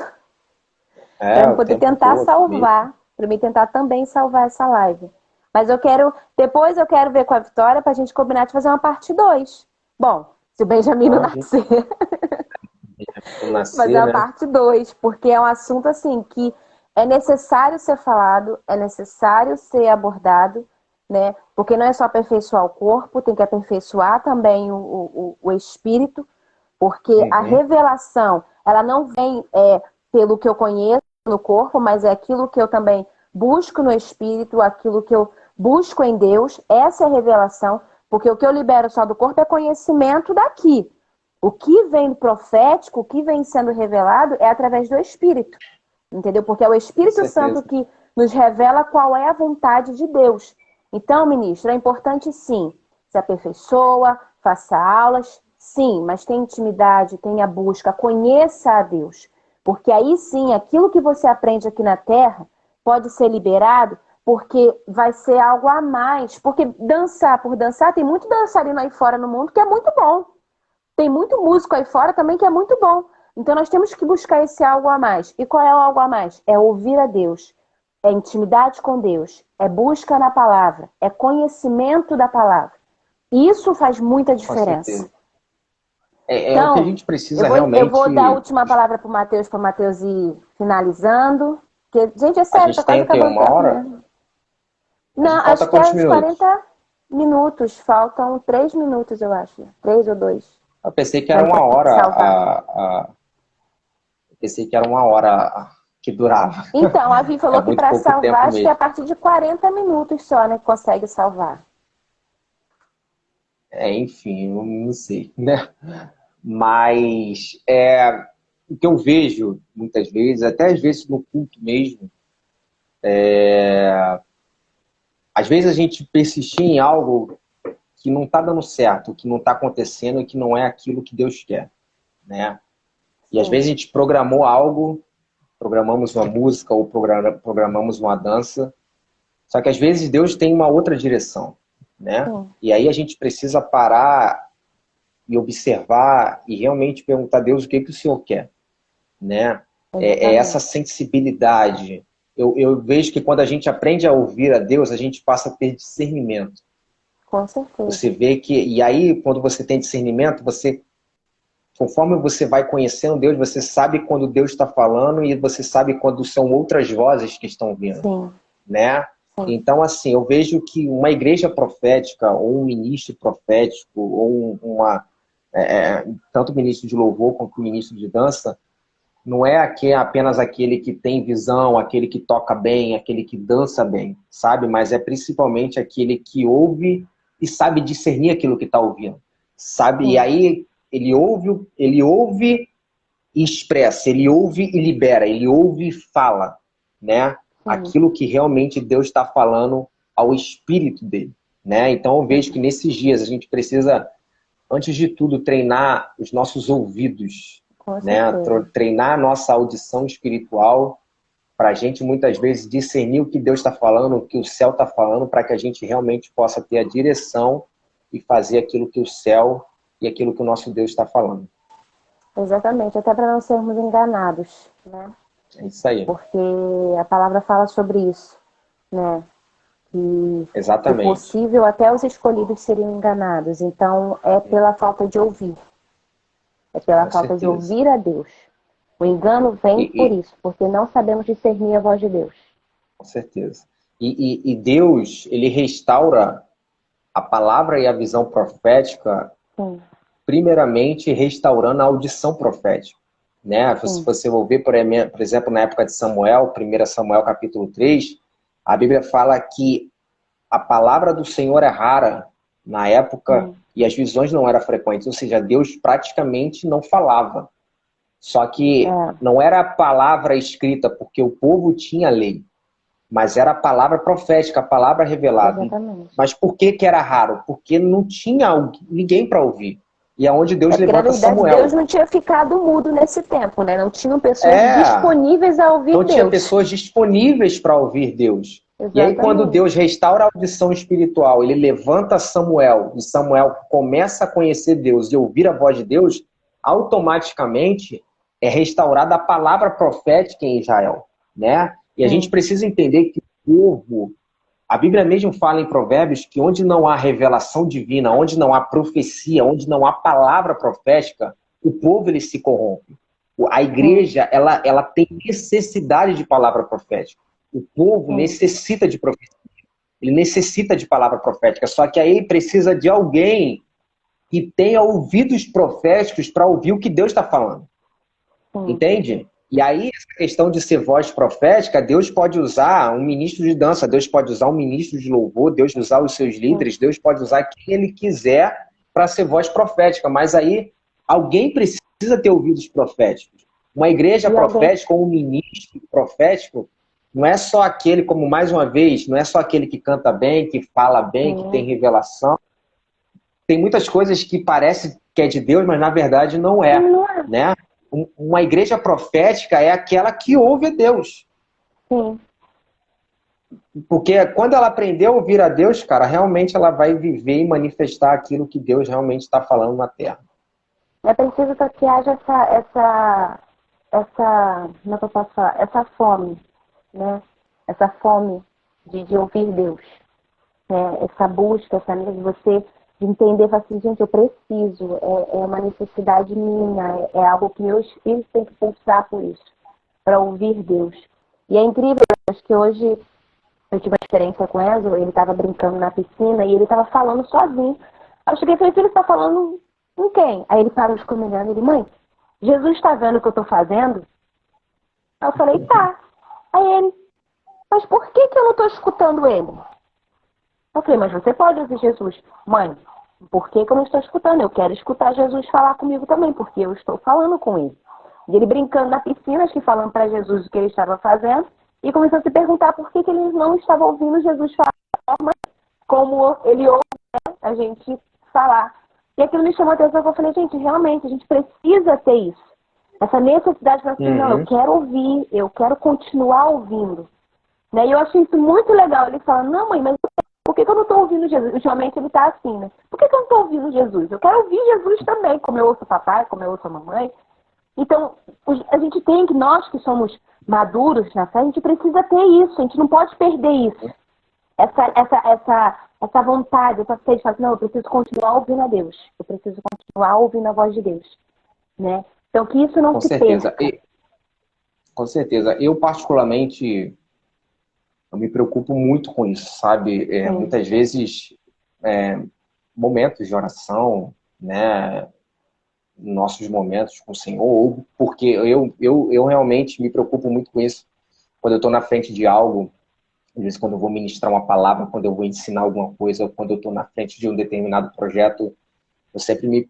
Para É, eu o poder tempo tentar voa aqui mesmo. salvar. Para mim tentar também salvar essa live. Mas eu quero. Depois eu quero ver com a Vitória para a gente combinar de fazer uma parte 2. Bom, se o Benjamin não Não, a gente nascer, não fazer nascer, uma né? parte 2, porque é um assunto assim que é necessário ser falado, é necessário ser abordado, né? Porque não é só aperfeiçoar o corpo, tem que aperfeiçoar também o espírito, porque a Uhum, revelação, ela não vem pelo que eu conheço no corpo, mas é aquilo que eu também busco no espírito, aquilo que eu busco em Deus, essa é a revelação, porque o que eu libero só do corpo é conhecimento daqui. O que vem do profético, o que vem sendo revelado é através do Espírito, entendeu? Porque é o com Espírito Santo certeza. que nos revela qual é a vontade de Deus. Então, ministro, é importante sim, se aperfeiçoa, faça aulas, sim, mas tenha intimidade, tenha busca, conheça a Deus. Porque aí sim, aquilo que você aprende aqui na Terra pode ser liberado, porque vai ser algo a mais. Porque dançar por dançar, tem muito dançarino aí fora no mundo que é muito bom. Tem muito músico aí fora também que é muito bom. Então nós temos que buscar esse algo a mais. E qual é o algo a mais? É ouvir a Deus, é intimidade com Deus, é busca na palavra, é conhecimento da palavra. Isso faz muita Com diferença. certeza. É o que a Então, gente precisa eu vou dar a realmente. última palavra para o Matheus ir finalizando. Porque, gente, é A sério, tá gente tem quase o quê? acabando o Uma tempo hora? mesmo. A Não, gente falta acho que é quantos uns minutos? 40 minutos. Faltam 3 minutos, eu acho. 3 ou 2. Eu pensei que era Pra uma gente hora salvar. eu pensei que era uma hora que durava. Então, a Vi É falou que muito para pouco salvar, tempo acho que é a mesmo. partir de 40 minutos só, né, que consegue salvar. Enfim, eu não sei, né? Mas o que eu vejo muitas vezes, até às vezes no culto mesmo, às vezes a gente persistir em algo que não está dando certo, que não está acontecendo e que não é aquilo que Deus quer, né? E às vezes Sim, a gente programou algo, programamos uma música ou programamos uma dança, só que às vezes Deus tem uma outra direção, né? sim, E aí a gente precisa parar e observar e realmente perguntar a Deus o que que o Senhor quer, né? É essa exatamente. sensibilidade. Eu vejo que quando a gente aprende a ouvir a Deus, a gente passa a ter discernimento. Com Você certeza. vê que, e aí quando você tem discernimento, conforme você vai conhecendo Deus, você sabe quando Deus está falando e você sabe quando são outras vozes que estão vindo, Sim, né? Sim. Então, assim, eu vejo que uma igreja profética, ou um ministro profético, ou tanto ministro de louvor quanto ministro de dança, não é apenas aquele que tem visão, aquele que toca bem, aquele que dança bem, sabe? Mas é principalmente aquele que ouve e sabe discernir aquilo que está ouvindo, sabe? E Sim. aí ele ouve e expressa, ele ouve e libera, ele ouve e fala, né? Sim. Aquilo que realmente Deus está falando ao espírito dele, né? Então eu vejo que nesses dias a gente precisa, antes de tudo, treinar os nossos ouvidos, Com né? certeza. Treinar a nossa audição espiritual para a gente muitas vezes discernir o que Deus está falando, o que o céu está falando, para que a gente realmente possa ter a direção e fazer aquilo que o céu e aquilo que o nosso Deus está falando. Exatamente, até para não sermos enganados, né? É isso aí. Porque a palavra fala sobre isso, né? Que, se Exatamente. possível, até os escolhidos seriam enganados. Então, é pela falta de ouvir. É pela Com falta de certeza. ouvir a Deus. O engano vem por E, isso, porque não sabemos discernir a voz de Deus. com certeza. E Deus, ele restaura a palavra e a visão profética, Sim, primeiramente restaurando a audição profética. Né? Se sim, você for ver, por exemplo, na época de Samuel, 1 Samuel capítulo 3, a Bíblia fala que a palavra do Senhor é rara na época sim. e as visões não eram frequentes, ou seja, Deus praticamente não falava. Só que É, não era a palavra escrita, porque o povo tinha lei, mas era a palavra profética, a palavra revelada. exatamente. Mas por que que era raro? Porque não tinha ninguém para ouvir. E é onde É Deus porque, na levanta verdade, Deus Samuel. não tinha ficado mudo nesse tempo, né? Não tinham pessoas É, disponíveis a ouvir não tinha Deus. pessoas disponíveis para ouvir Deus. E aí, quando Exatamente. Deus restaura a audição espiritual, ele levanta Samuel, e Samuel começa a conhecer Deus e ouvir a voz de Deus, automaticamente é restaurada a palavra profética em Israel, né? E a gente Sim, precisa entender que o povo, a Bíblia mesmo fala em Provérbios que onde não há revelação divina, onde não há profecia, onde não há palavra profética, o povo ele se corrompe. A sim, igreja, ela tem necessidade de palavra profética. O povo sim. necessita de profecia. Ele necessita de palavra profética. Só que aí precisa de alguém que tenha ouvidos proféticos para ouvir o que Deus está falando. Sim. Entende? E aí, essa questão de ser voz profética, Deus pode usar um ministro de dança, Deus pode usar um ministro de louvor, Deus usar os seus Sim. líderes, Deus pode usar quem ele quiser para ser voz profética. Mas aí, alguém precisa ter ouvidos proféticos. Uma igreja E alguém. profética ou um ministro profético não é só aquele, como mais uma vez, não é só aquele que canta bem, que fala bem, que tem Sim. revelação. Tem muitas coisas que parece que é de Deus, mas na verdade não Sim, é, não é? né? Uma igreja profética é aquela que ouve a Deus. Sim. Porque quando ela aprender a ouvir a Deus, cara, realmente ela vai viver e manifestar aquilo que Deus realmente está falando na terra. É preciso que haja como é que eu posso falar? Essa fome, né? Essa fome de ouvir Deus. Né? Essa busca, essa de você de entender, falar assim, gente, eu preciso, é uma necessidade minha, é algo que meu espírito tem que pulsar por isso, para ouvir Deus. E é incrível, acho que hoje eu tive uma experiência com o Enzo, ele estava brincando na piscina e ele estava falando sozinho. Aí eu cheguei e falei, filho, você está falando com quem? Aí ele parou de me olhando e ele, mãe, Jesus está vendo o que eu estou fazendo? Aí eu falei, tá. Aí ele, mas por que eu não estou escutando ele? Eu falei, mas você pode ouvir Jesus. Mãe, por que eu não estou escutando? Eu quero escutar Jesus falar comigo também, porque eu estou falando com ele. E ele brincando na piscina, acho que falando para Jesus o que ele estava fazendo, e começou a se perguntar por que ele não estava ouvindo Jesus falar da forma como ele ouve, né, a gente falar. E aquilo me chamou a atenção, eu falei, gente, realmente, a gente precisa ter isso. Essa necessidade de falar assim, não, eu Uhum. quero ouvir, eu quero continuar ouvindo. Né? E eu achei isso muito legal. Ele fala, não, mãe, mas por que eu não estou ouvindo Jesus? Ultimamente ele está assim, né? Por que eu não estou ouvindo Jesus? Eu quero ouvir Jesus também, como eu ouço o papai, como eu ouço a mamãe. Então, a gente tem que, nós que somos maduros na fé, a gente precisa ter isso, a gente não pode perder isso. Essa vontade, essa sede de falar assim, não, eu preciso continuar ouvindo a Deus. Eu preciso continuar ouvindo a voz de Deus. Né? Então, que isso não Com se certeza. perca. Com certeza. Eu, particularmente, Eu me preocupo muito com isso, sabe? Muitas vezes, momentos de oração, né? Nossos momentos com o Senhor, ou porque eu realmente me preocupo muito com isso quando eu estou na frente de algo, às vezes quando eu vou ministrar uma palavra, quando eu vou ensinar alguma coisa, ou quando eu estou na frente de um determinado projeto, eu sempre me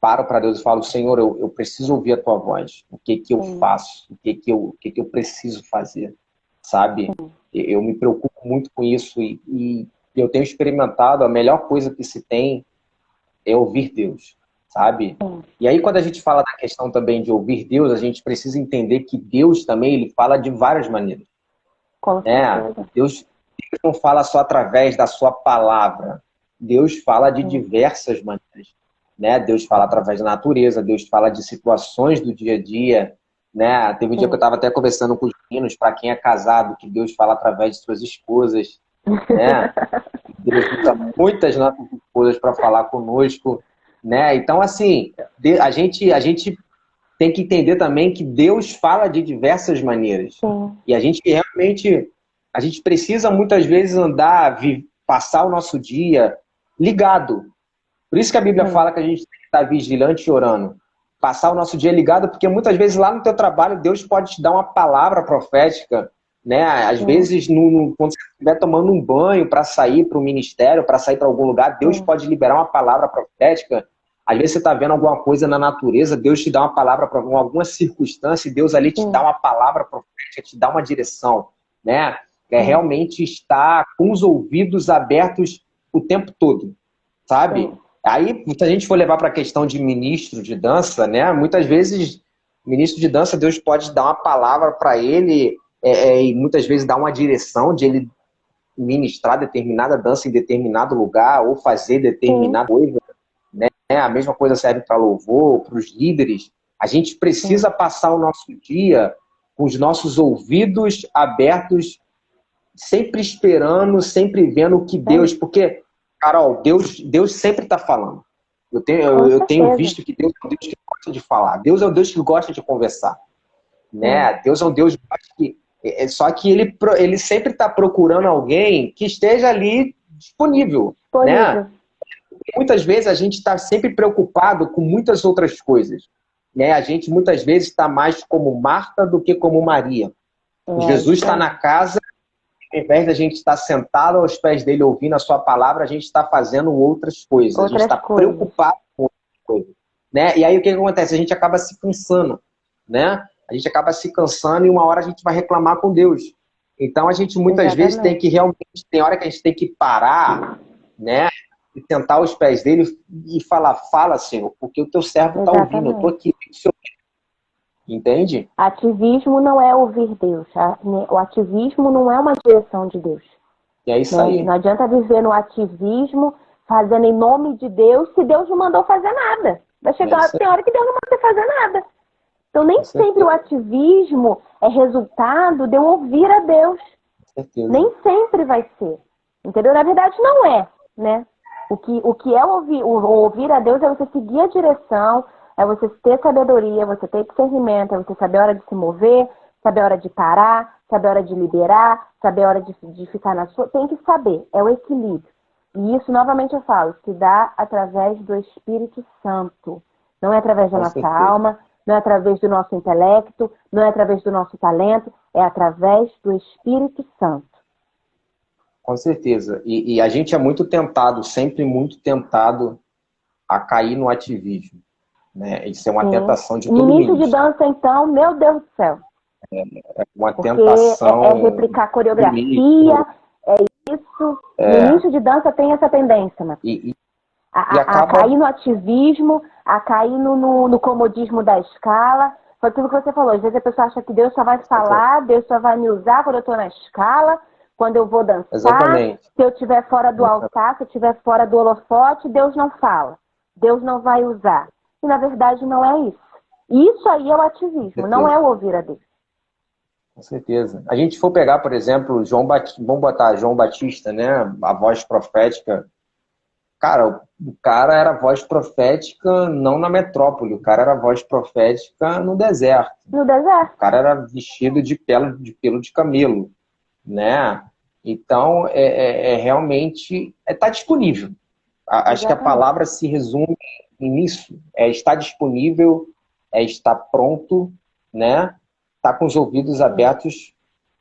paro para Deus e falo, Senhor, eu preciso ouvir a tua voz. O que que eu faço? O que que eu preciso fazer? Sabe? Eu me preocupo muito com isso e eu tenho experimentado, a melhor coisa que se tem é ouvir Deus, sabe? E aí quando a gente fala da questão também de ouvir Deus, a gente precisa entender que Deus também, ele fala de várias maneiras. Com Né? certeza. Deus não fala só através da sua palavra. Deus fala de diversas maneiras. Né? Deus fala através da natureza, Deus fala de situações do dia a dia. Né? Teve um dia que eu estava até conversando com os meninos, para quem é casado, que Deus fala através de suas esposas. Né? Deus usa muitas nossas esposas para falar conosco. Né? Então, assim, a gente tem que entender também que Deus fala de diversas maneiras. Sim. E a gente realmente, a gente precisa muitas vezes andar, passar o nosso dia ligado. Por isso que a Bíblia fala que a gente tem que estar vigilante e orando. Passar o nosso dia ligado, porque muitas vezes lá no teu trabalho Deus pode te dar uma palavra profética, né? Às vezes quando você estiver tomando um banho para sair para o ministério, para sair para algum lugar, Deus pode liberar uma palavra profética. Às vezes você está vendo alguma coisa na natureza, Deus te dá uma palavra para alguma circunstância e Deus ali te dá uma palavra profética, te dá uma direção, né? Realmente estar com os ouvidos abertos o tempo todo, sabe? Aí, se a gente for levar para a questão de ministro de dança, né? Muitas vezes, ministro de dança, Deus pode dar uma palavra para ele e muitas vezes dar uma direção de ele ministrar determinada dança em determinado lugar ou fazer determinada coisa. Né? A mesma coisa serve para louvor, para os líderes. A gente precisa passar o nosso dia com os nossos ouvidos abertos, sempre esperando, sempre vendo o que Deus... Porque, Carol, Deus sempre está falando. Eu tenho visto que Deus é um Deus que gosta de falar. Deus é um Deus que gosta de conversar. Né? Deus é um Deus que... Só que ele sempre está procurando alguém que esteja ali disponível. Né? Muitas vezes a gente está sempre preocupado com muitas outras coisas. Né? A gente muitas vezes está mais como Marta do que como Maria. Jesus está na casa, ao invés da gente estar sentado aos pés dele ouvindo a sua palavra, a gente está fazendo outras coisas. A gente está preocupado com outras coisas. Né? E aí o que acontece? A gente acaba se cansando. Né? A gente acaba se cansando e uma hora a gente vai reclamar com Deus. Então a gente muitas vezes tem que realmente, tem hora que a gente tem que parar, né? E sentar aos pés dele e falar, fala, Senhor, porque o teu servo está ouvindo, eu estou aqui. Entende? Ativismo não é ouvir Deus. O ativismo não é uma direção de Deus. E é isso aí. Não adianta viver no ativismo, fazendo em nome de Deus, se Deus não mandou fazer nada. Vai chegar, tem hora que Deus não manda você fazer nada. Então nem sempre o ativismo é resultado de eu ouvir a Deus. Nem sempre vai ser. Entendeu? Na verdade não é, né? O que é ouvir a Deus é você seguir a direção, é você ter sabedoria, você ter discernimento, é você saber a hora de se mover, saber a hora de parar, saber a hora de liberar, saber a hora de ficar na sua... Tem que saber, é o equilíbrio. E isso, novamente eu falo, se dá através do Espírito Santo. Não é através da nossa alma, não é através do nosso intelecto, não é através do nosso talento, é através do Espírito Santo. Com certeza. E a gente é muito tentado, sempre muito tentado a cair no ativismo. Né? Isso é uma tentação de todo mundo. Ministro de dança, então, meu Deus do céu. É uma tentação. É replicar coreografia, é isso. Ministro de dança tem essa tendência, Matheus. A cair no ativismo, a cair no comodismo da escala. Foi aquilo que você falou. Às vezes a pessoa acha que Deus só vai falar, Deus só vai me usar quando eu estou na escala, quando eu vou dançar. Exatamente. Se eu estiver fora do altar, se eu estiver fora do holofote, Deus não fala. Deus não vai usar. E na verdade não é isso. Isso aí é o ativismo, não é o ouvir a Deus. Com certeza. A gente for pegar, por exemplo, vamos botar João Batista, né? A voz profética. Cara, o cara era voz profética não na metrópole, o cara era voz profética no deserto. No deserto. O cara era vestido de pelo de camelo, né? Então, realmente está disponível. Acho que a Exatamente. palavra se resume nisso. É estar disponível, é estar pronto, né? Tá com os ouvidos Sim, abertos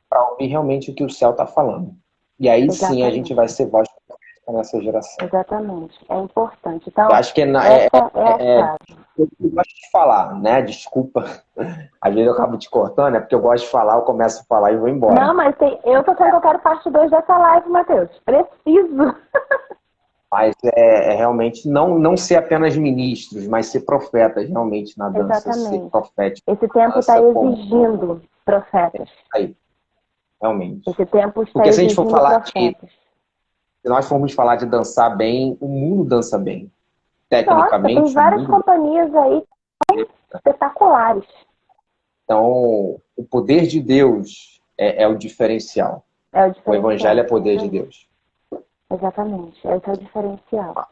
para ouvir realmente o que o céu está falando. E aí sim a gente exatamente. vai ser voz profética nessa geração. Exatamente. É importante. Eu Então, acho que essa é a chave. eu gosto de falar, né? Desculpa. Às vezes eu acabo te cortando, é porque eu gosto de falar, eu começo a falar e vou Não, embora. mas eu tô falando que eu quero parte 2 dessa live, Matheus. Preciso. Mas realmente não ser apenas ministros, mas ser profetas realmente na dança, ser Exatamente. profético Esse na tempo está dança como exigindo profetas. aí, realmente. Esse tempo está Porque se a gente for exigindo falar profetas. se nós formos falar de dançar bem, o mundo dança bem. Nossa, tem Tecnicamente, o várias mundo. companhias aí espetaculares. Então, o poder de Deus é o diferencial. É o O evangelho diferencial. é poder Isso de aí. Deus. Exatamente. Esse é o diferencial.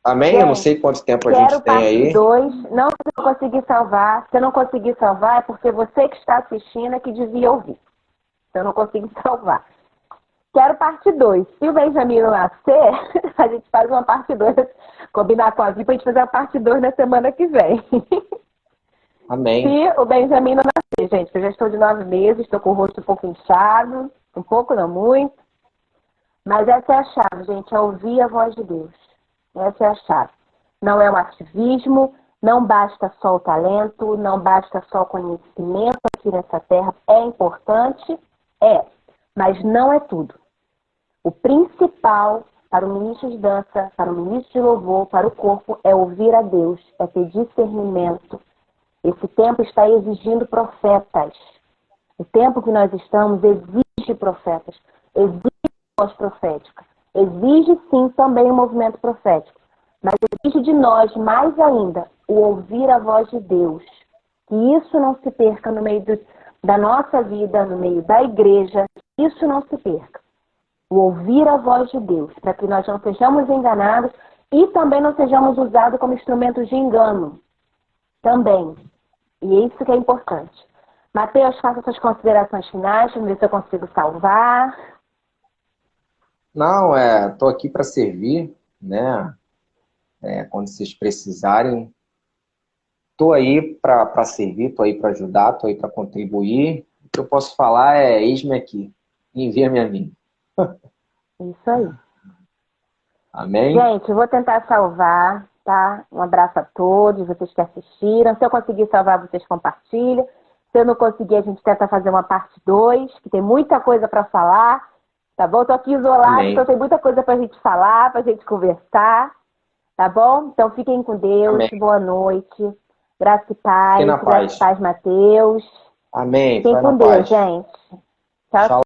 Amém? Eu não Gente, sei quanto tempo a gente quero tem parte aí. 2. Não se eu conseguir salvar. Se eu não conseguir salvar, é porque você que está assistindo é que devia ouvir. Se eu não conseguir salvar. Quero parte 2. Se o Benjamin não nascer, a gente faz uma parte 2. Combinar com a Vi pra gente fazer a parte 2 na semana que vem. Amém. Se o Benjamin não nascer, gente, eu já estou de 9 meses, estou com o rosto um pouco inchado. Um pouco, não muito. Mas essa é a chave, gente, é ouvir a voz de Deus. Essa é a chave. Não é um ativismo, não basta só o talento, não basta só o conhecimento aqui nessa terra. É importante, mas não é tudo. O principal para o ministro de dança, para o ministro de louvor, para o corpo, é ouvir a Deus, é ter discernimento. Esse tempo está exigindo profetas. O tempo que nós estamos exige profetas, exige voz profética. Exige sim também o movimento profético, mas exige de nós mais ainda o ouvir a voz de Deus. Que isso não se perca no meio da nossa vida, no meio da igreja, que isso não se perca. O ouvir a voz de Deus, para que nós não sejamos enganados e também não sejamos usados como instrumentos de engano. Também. E é isso que é importante. Mateus, faça suas considerações finais, vamos ver se eu consigo salvar. Não, estou aqui para servir, né? Quando vocês precisarem, estou aí para servir, estou aí para ajudar, estou aí para contribuir. O que eu posso falar é: eis-me aqui, envia-me a mim. Isso aí. Amém? Gente, eu vou tentar salvar, tá? Um abraço a todos, vocês que assistiram. Se eu conseguir salvar, vocês compartilham. Se eu não conseguir, a gente tenta fazer uma parte 2, que tem muita coisa para falar, tá bom? Tô aqui isolado, então Amém. tem muita coisa pra gente falar, pra gente conversar, tá bom? Então fiquem com Deus, Amém. boa noite. Fiquem na Graça e paz. paz, Mateus. Amém. Fiquem Vai na com Deus, paz. gente. Tchau, Shalom.